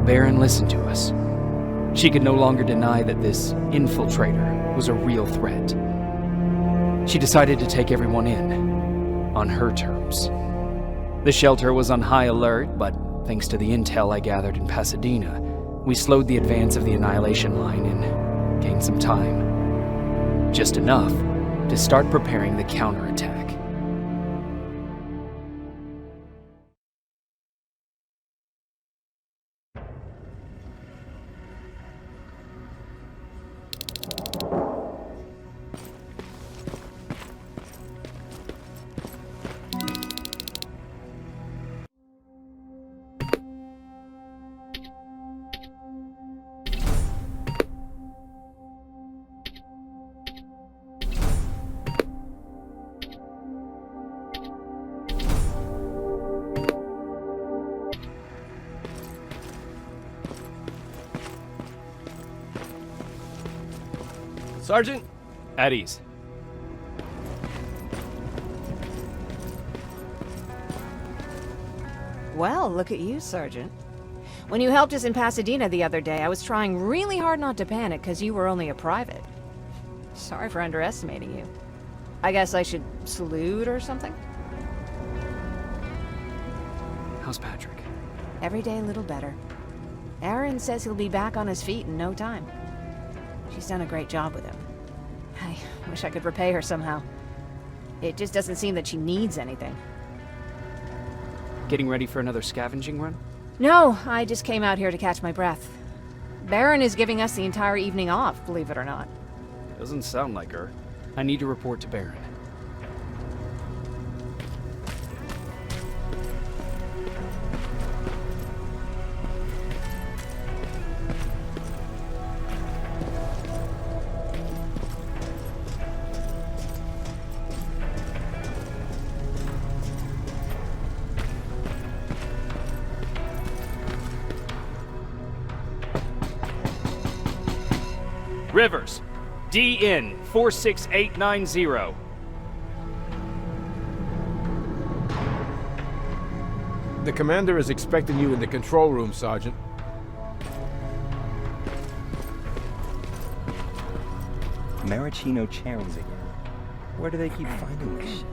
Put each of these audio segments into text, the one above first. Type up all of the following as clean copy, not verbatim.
Baron listened to us. She could no longer deny that this infiltrator was a real threat. She decided to take everyone in, on her terms. The shelter was on high alert, but thanks to the intel I gathered in Pasadena, we slowed the advance of the Annihilation Line and gained some time. Just enough to start preparing the counterattack. Sergeant? At ease. Well, look at you, Sergeant. When you helped us in Pasadena the other day, I was trying really hard not to panic because you were only a private. Sorry for underestimating you. I guess I should salute or something? How's Patrick? Every day a little better. Aaron says he'll be back on his feet in no time. She's done a great job with him. I wish I could repay her somehow. It just doesn't seem that she needs anything. Getting ready for another scavenging run? No, I just came out here to catch my breath. Baron is giving us the entire evening off, believe it or not. Doesn't sound like her. I need to report to Baron. Rivers, DN 46890. The commander is expecting you in the control room, Sergeant. Maraschino cherries again. Where do they keep finding this shit?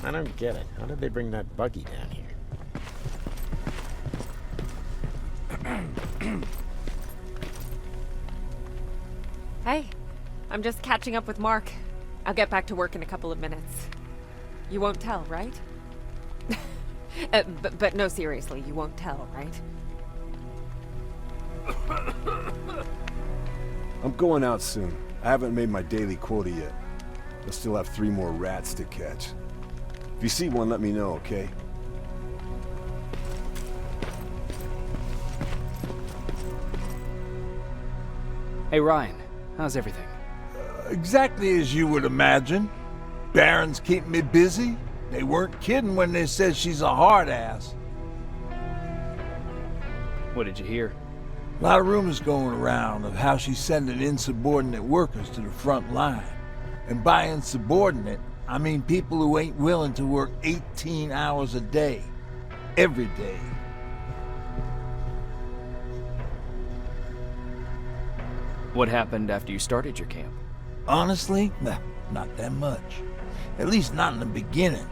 I don't get it. How did they bring that buggy down here? Hey, I'm just catching up with Mark. I'll get back to work in a couple of minutes. You won't tell, right? But no, seriously, you won't tell, right? I'm going out soon. I haven't made my daily quota yet. I still have 3 more rats to catch. If you see one, let me know, okay? Hey Ryan, how's everything? Exactly as you would imagine. Baron's keeping me busy. They weren't kidding when they said she's a hard ass. What did you hear? A lot of rumors going around of how she's sending insubordinate workers to the front line. And by insubordinate, I mean people who ain't willing to work 18 hours a day, every day. What happened after you started your camp? Honestly, not that much. At least not in the beginning.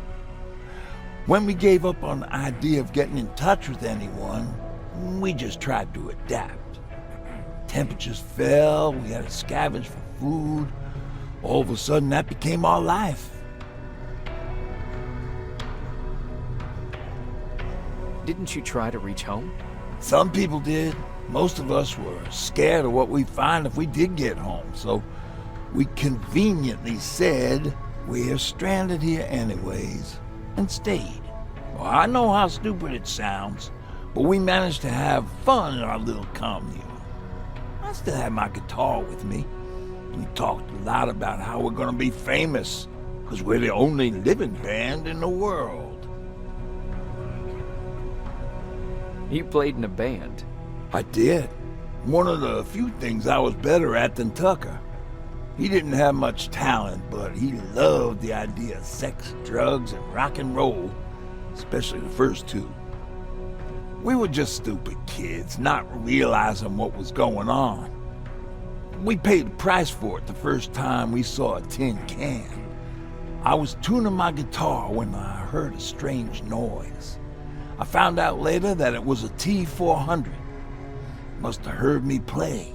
When we gave up on the idea of getting in touch with anyone, we just tried to adapt. Temperatures fell, we had to scavenge for food. All of a sudden, that became our life. Didn't you try to reach home? Some people did. Most of us were scared of what we'd find if we did get home, so we conveniently said we're stranded here anyways, and stayed. Well, I know how stupid it sounds, but we managed to have fun in our little commune. I still have my guitar with me. We talked a lot about how we're gonna be famous, because we're the only living band in the world. You played in a band. I did. One of the few things I was better at than Tucker. He didn't have much talent, but he loved the idea of sex, drugs, and rock and roll, especially the first two. We were just stupid kids, not realizing what was going on. We paid the price for it the first time we saw a tin can. I was tuning my guitar when I heard a strange noise. I found out later that it was a T-400. Must have heard me play.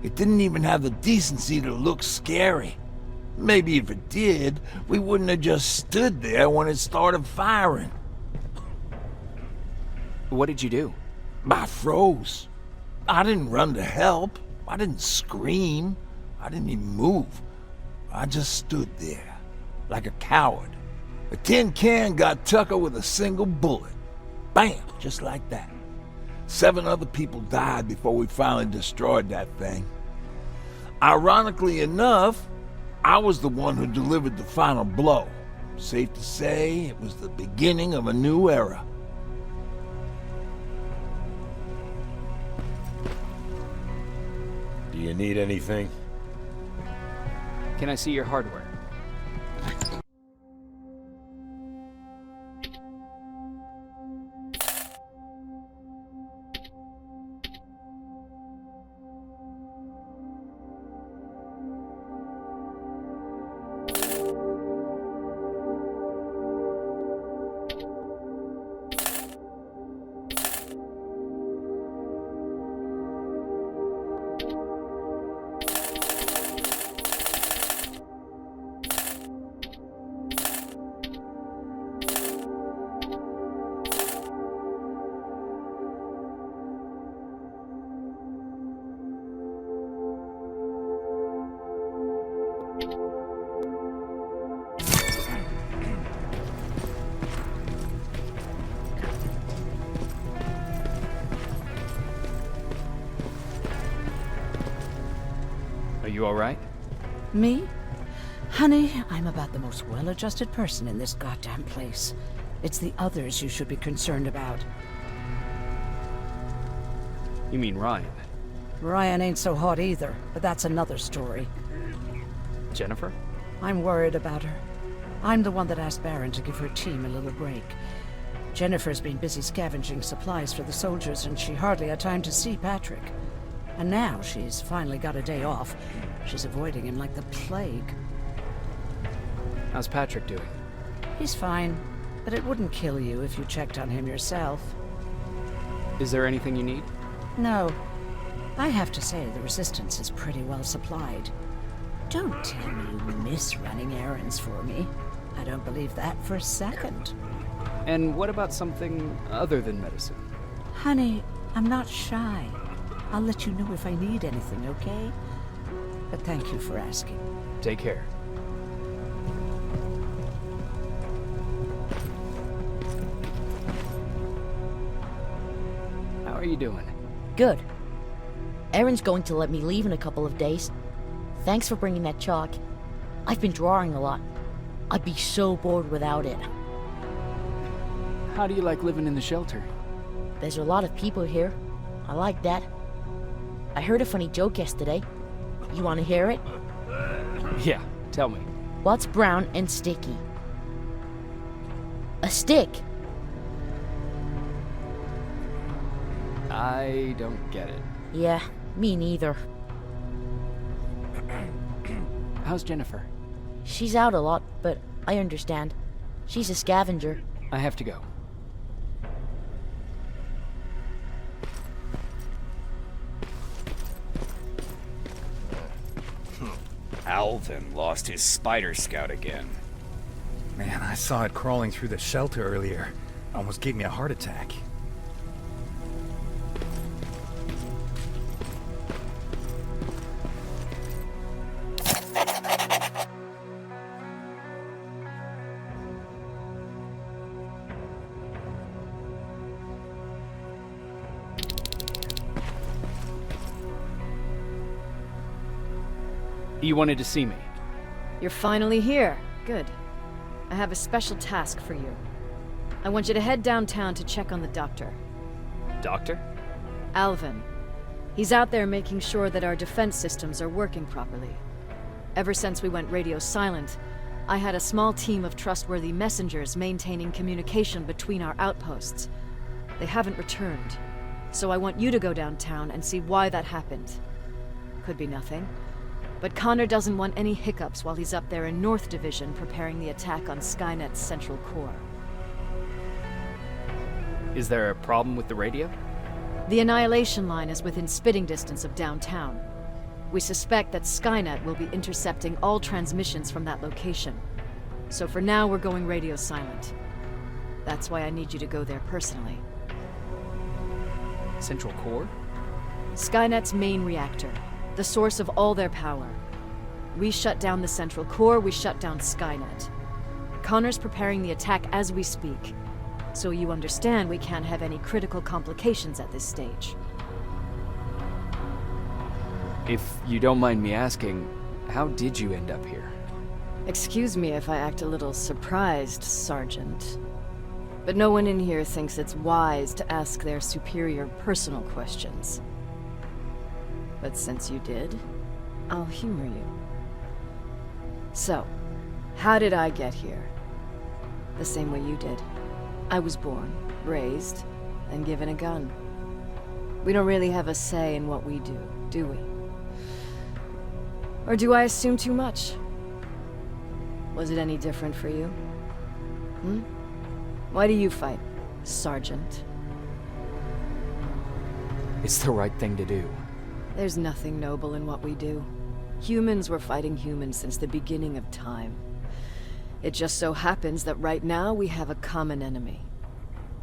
It didn't even have the decency to look scary. Maybe if it did, we wouldn't have just stood there when it started firing. What did you do? I froze. I didn't run to help. I didn't scream. I didn't even move. I just stood there, like a coward. A tin can got Tucker with a single bullet. Bam! Just like that. 7 other people died before we finally destroyed that thing. Ironically enough, I was the one who delivered the final blow. Safe to say, it was the beginning of a new era. Do you need anything? Can I see your hardware? Are you all right? Me? Honey, I'm about the most well-adjusted person in this goddamn place. It's the others you should be concerned about. You mean Ryan? Ryan ain't so hot either, but that's another story. Jennifer? I'm worried about her. I'm the one that asked Baron to give her team a little break. Jennifer's been busy scavenging supplies for the soldiers, and she hardly had time to see Patrick. And now she's finally got a day off. She's avoiding him like the plague. How's Patrick doing? He's fine, but it wouldn't kill you if you checked on him yourself. Is there anything you need? No. I have to say the Resistance is pretty well supplied. Don't tell me you miss running errands for me. I don't believe that for a second. And what about something other than medicine? Honey, I'm not shy. I'll let you know if I need anything, okay? But thank you for asking. Take care. How are you doing? Good. Erin's going to let me leave in a couple of days. Thanks for bringing that chalk. I've been drawing a lot. I'd be so bored without it. How do you like living in the shelter? There's a lot of people here. I like that. I heard a funny joke yesterday. You want to hear it? Yeah, tell me. What's brown and sticky? A stick. I don't get it. Yeah, me neither. How's Jennifer? She's out a lot, but I understand. She's a scavenger. I have to go. Alvin lost his spider scout again. Man, I saw it crawling through the shelter earlier. Almost gave me a heart attack. You wanted to see me? You're finally here. Good. I have a special task for you. I want you to head downtown to check on the doctor. Doctor? Alvin. He's out there making sure that our defense systems are working properly. Ever since we went radio silent, I had a small team of trustworthy messengers maintaining communication between our outposts. They haven't returned, so I want you to go downtown and see why that happened. Could be nothing, but Connor doesn't want any hiccups while he's up there in North Division preparing the attack on Skynet's central core. Is there a problem with the radio? The Annihilation Line is within spitting distance of downtown. We suspect that Skynet will be intercepting all transmissions from that location. So for now, we're going radio silent. That's why I need you to go there personally. Central core? Skynet's main reactor, the source of all their power. We shut down the central core, we shut down Skynet. Connor's preparing the attack as we speak, so you understand we can't have any critical complications at this stage. If you don't mind me asking, how did you end up here? Excuse me if I act a little surprised, Sergeant. But no one in here thinks it's wise to ask their superior personal questions. But since you did, I'll humor you. So, how did I get here? The same way you did. I was born, raised, and given a gun. We don't really have a say in what we do we? Or do I assume too much? Was it any different for you? Why do you fight, Sergeant? It's the right thing to do. There's nothing noble in what we do. Humans were fighting humans since the beginning of time. It just so happens that right now we have a common enemy.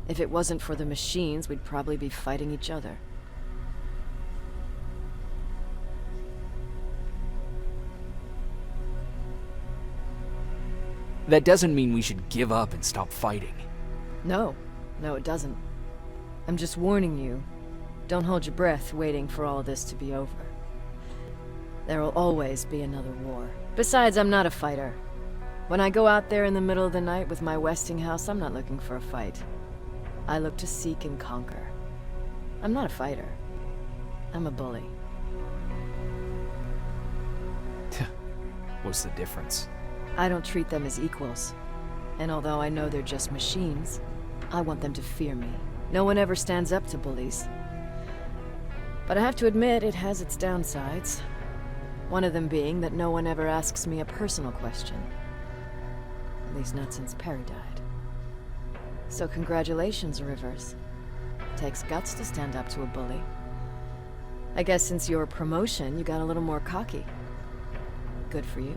If it wasn't for the machines, we'd probably be fighting each other. That doesn't mean we should give up and stop fighting. No, it doesn't. I'm just warning you. Don't hold your breath waiting for all this to be over. There will always be another war. Besides, I'm not a fighter. When I go out there in the middle of the night with my Westinghouse, I'm not looking for a fight. I look to seek and conquer. I'm not a fighter. I'm a bully. What's the difference? I don't treat them as equals. And although I know they're just machines, I want them to fear me. No one ever stands up to bullies. But I have to admit, it has its downsides. One of them being that no one ever asks me a personal question. At least not since Perry died. So congratulations, Rivers. Takes guts to stand up to a bully. I guess since your promotion, you got a little more cocky. Good for you.